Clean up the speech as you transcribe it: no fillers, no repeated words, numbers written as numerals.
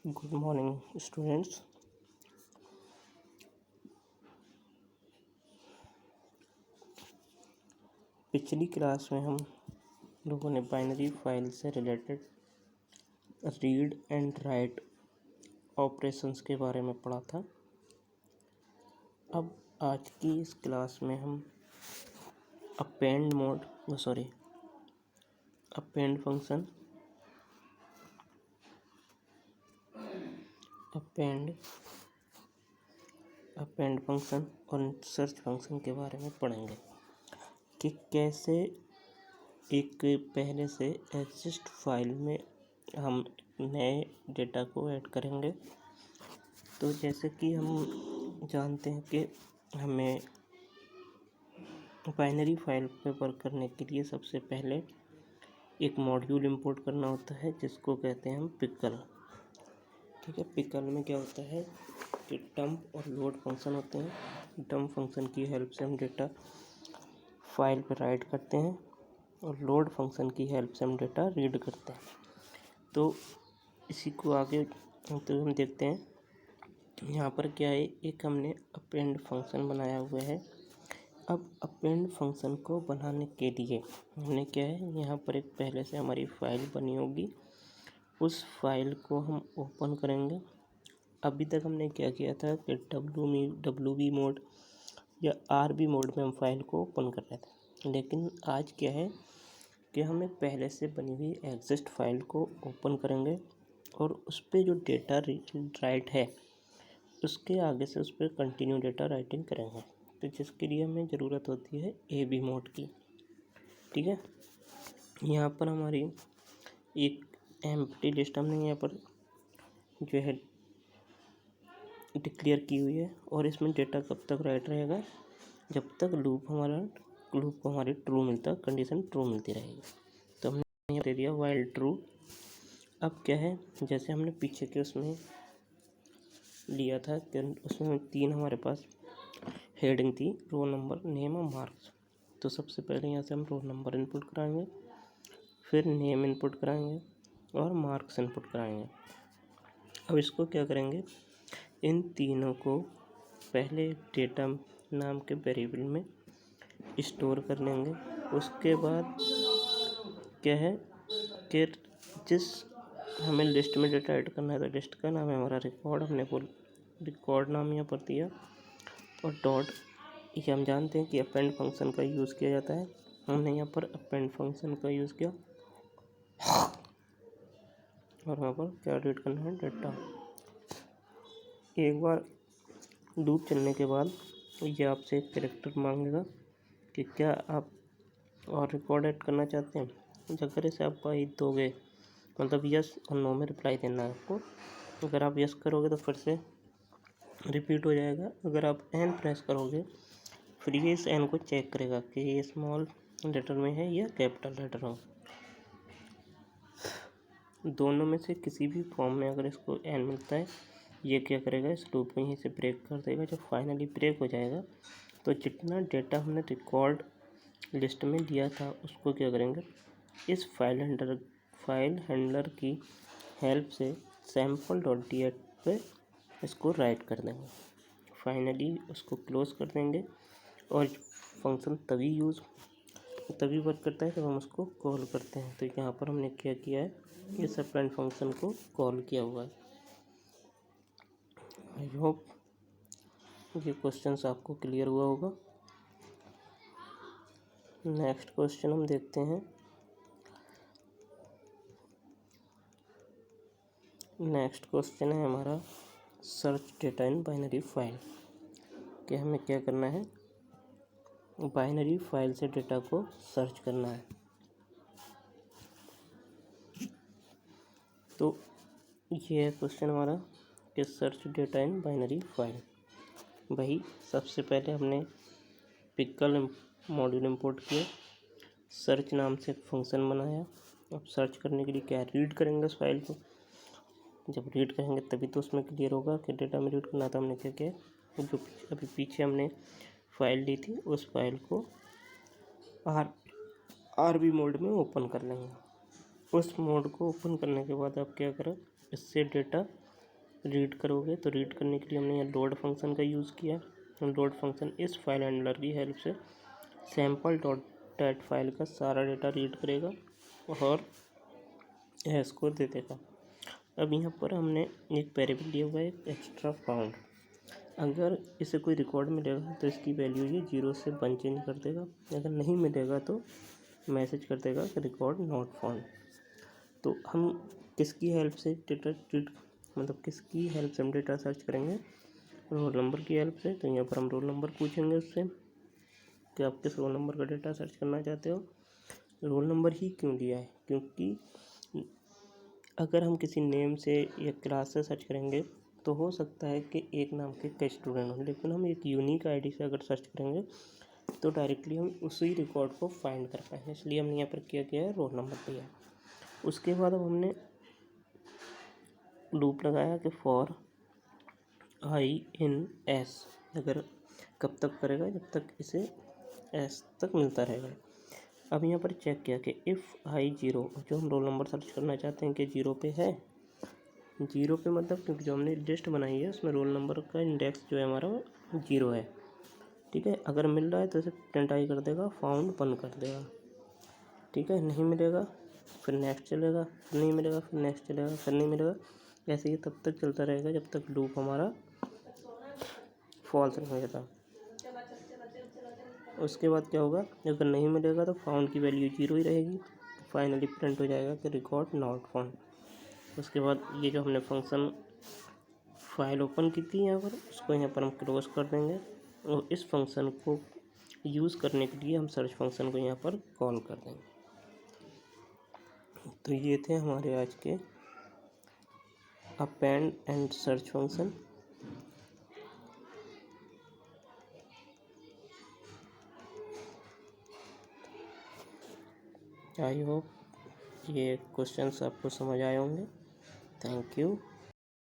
Good morning students. पिछली class में हम लोगों ने बाइनरी फाइल से related read and right operations के बारे में पढ़ा था। अब आज की इस क्लास में हम अपेंड फंक्शन अपेंड फंक्शन और सर्च फंक्शन के बारे में पढ़ेंगे कि कैसे एक पहले से एग्जिस्ट फाइल में हम नए डेटा को ऐड करेंगे। तो जैसे कि हम जानते हैं कि हमें बाइनरी फाइल पे वर्क करने के लिए सबसे पहले एक मॉड्यूल इंपोर्ट करना होता है जिसको कहते हैं हम पिकल। ठीक है, पिकल में क्या होता है कि डंप और लोड फंक्शन होते हैं। डंप फंक्शन की हेल्प से हम डेटा फाइल पर राइट करते हैं और लोड फंक्शन की हेल्प से हम डेटा रीड करते हैं। तो इसी को आगे तो हम देखते हैं। यहाँ पर क्या है, एक हमने अपेंड फंक्शन बनाया हुआ है। अब अपेंड फंक्शन को बनाने के लिए हमने क्या है, यहाँ पर एक पहले से हमारी फाइल बनी होगी, उस फाइल को हम ओपन करेंगे। अभी तक हमने क्या किया था कि WB मोड या RB मोड में हम फाइल को ओपन कर रहे थे, लेकिन आज क्या है कि हमें पहले से बनी हुई एग्जिस्ट फाइल को ओपन करेंगे और उस पर जो डेटा राइट है उसके आगे से उस पर कंटिन्यू डेटा राइटिंग करेंगे। तो जिसके लिए हमें ज़रूरत होती है AB मोड की। ठीक है, यहाँ पर हमारी एक एम्प्टी लिस्ट हमने यहाँ पर जो है डिक्लेयर की हुई है और इसमें डेटा कब तक राइट रहेगा, जब तक लूप को हमारी ट्रू मिलता, कंडीशन ट्रू मिलती रहेगी। तो हमने यहाँ दे दिया वाइल ट्रू। अब क्या है, जैसे हमने पीछे के उसमें लिया था कि उसमें 3 हमारे पास हेडिंग थी, रोल नंबर, नेम और मार्क्स। तो सबसे पहले यहाँ से हम रोल नंबर इनपुट कराएंगे, फिर नेम इनपुट कराएंगे और मार्क्स इनपुट कराएंगे। अब इसको क्या करेंगे, इन तीनों को पहले डेटा नाम के वेरिएबल में स्टोर कर लेंगे। उसके बाद क्या है कि जिस हमें लिस्ट में डेटा ऐड करना है, तो लिस्ट का नाम है हमारा रिकॉर्ड, हमने रिकॉर्ड नाम यहाँ पर दिया और डॉट। ये हम जानते हैं कि अपेंड फंक्शन का यूज़ किया जाता है, हमने यहाँ पर अपेंड फंक्शन का यूज़ किया और यहाँ पर क्या रीड करना है, डेटा। एक बार लूप चलने के बाद ये आपसे एक कैरेक्टर मांगेगा कि क्या आप और रिकॉर्ड ऐड करना चाहते हैं। अगर इसे आप बाई दोगे, मतलब यस और नो में रिप्लाई देना है आपको। अगर आप यस करोगे तो फिर से रिपीट हो जाएगा। अगर आप एन प्रेस करोगे फिर ये इस एन को चेक करेगा कि ये स्मॉल लेटर में है या कैपिटल लेटर हो। दोनों में से किसी भी फॉर्म में अगर इसको एन मिलता है, ये क्या करेगा, इस लूप को यहीं से ब्रेक कर देगा। जब फाइनली ब्रेक हो जाएगा तो जितना डेटा हमने रिकॉर्ड लिस्ट में लिया था उसको क्या करेंगे, इस फाइल हैंडलर की हेल्प से sample.dt पे इसको राइट कर देंगे। फाइनली उसको क्लोज कर देंगे और फंक्शन तभी वर्क करता है जब हम उसको कॉल करते हैं। तो यहाँ पर हमने क्या किया है, इस अपेंड फंक्शन को कॉल किया हुआ है। आई होप ये क्वेश्चंस आपको क्लियर हुआ होगा। नेक्स्ट क्वेश्चन हम देखते हैं। नेक्स्ट क्वेश्चन है हमारा search data in binary file. कि हमें क्या करना है, बाइनरी फाइल से डेटा को सर्च करना है। तो ये है क्वेश्चन हमारा कि search data in binary file. वही सबसे पहले हमने पिकल मॉड्यूल इंपोर्ट किया, सर्च नाम से एक फंक्शन बनाया। अब सर्च करने के लिए क्या रीड करेंगे उस फाइल को। जब रीड करेंगे तभी तो उसमें क्लियर होगा कि डेटा में रीड करना था। हमने क्या किया, जो अभी पीछे हमने फाइल ली थी उस फाइल को RB मोड में ओपन कर लेंगे। उस मोड को ओपन करने के बाद आप क्या करें, इससे डेटा रीड करोगे तो रीड करने के लिए हमने यहाँ लोड फंक्शन का यूज़ किया है। लोड फंक्शन इस फाइल हैंडलर की हेल्प से सैम्पल डॉट टेट फाइल का सारा डेटा रीड करेगा और हैश को दे देगा। अब यहाँ पर हमने एक वेरिएबल लिया हुआ है एक्स्ट्रा फाउंड। अगर इसे कोई रिकॉर्ड मिलेगा तो इसकी वैल्यू ये 0 से 1 चेंज कर देगा, अगर नहीं मिलेगा तो मैसेज कर देगा कि रिकॉर्ड नॉट फाउंड। तो हम किसकी हेल्प से किसकी हेल्प से हम डेटा सर्च करेंगे? रोल नंबर की हेल्प से। तो यहाँ पर हम रोल नंबर पूछेंगे उससे कि आप किस रोल नंबर का डेटा सर्च करना चाहते हो। रोल नंबर ही क्यों लिया है? क्योंकि अगर हम किसी नेम से या क्लास से सर्च करेंगे तो हो सकता है कि एक नाम के कई स्टूडेंट हों, लेकिन हम एक यूनिक आईडी से अगर सर्च करेंगे तो डायरेक्टली हम उसी रिकॉर्ड को फाइंड कर पाएंगे। इसलिए हमने यहाँ पर क्या किया है, रोल नंबर लिया। उसके बाद अब हमने लूप लगाया कि फॉर आई इन एस, अगर कब तक करेगा? जब तक इसे एस तक मिलता रहेगा। अब यहाँ पर चेक किया कि इफ़ आई 0, जो हम रोल नंबर सर्च करना चाहते हैं कि 0 पे है। 0 पे मतलब क्योंकि जो हमने लिस्ट बनाई है उसमें रोल नंबर का इंडेक्स जो है हमारा 0 है। ठीक है, अगर मिल रहा है तो इसे प्रिंट आई कर देगा, फाउंड 1 कर देगा। ठीक है, नहीं मिलेगा फिर नेक्स्ट चलेगा, फिर नहीं मिलेगा फिर नेक्स्ट चलेगा, फिर नहीं मिलेगा। ऐसे ही तब तक चलता रहेगा जब तक लूप हमारा फॉल्स नहीं हो जाता। उसके बाद क्या होगा, अगर नहीं मिलेगा तो फाउंड की वैल्यू 0 ही रहेगी। फाइनली प्रिंट हो जाएगा कि रिकॉर्ड नॉट फाउंड। उसके बाद ये जो हमने फंक्शन फाइल ओपन की थी यहाँ पर, उसको यहाँ पर हम क्लोज कर देंगे और इस फंक्शन को यूज़ करने के लिए हम सर्च फंक्शन को यहाँ पर कॉल कर देंगे। तो ये थे हमारे आज के append and search function. I hope ये क्वेश्चंस आपको समझ आए होंगे। Thank you.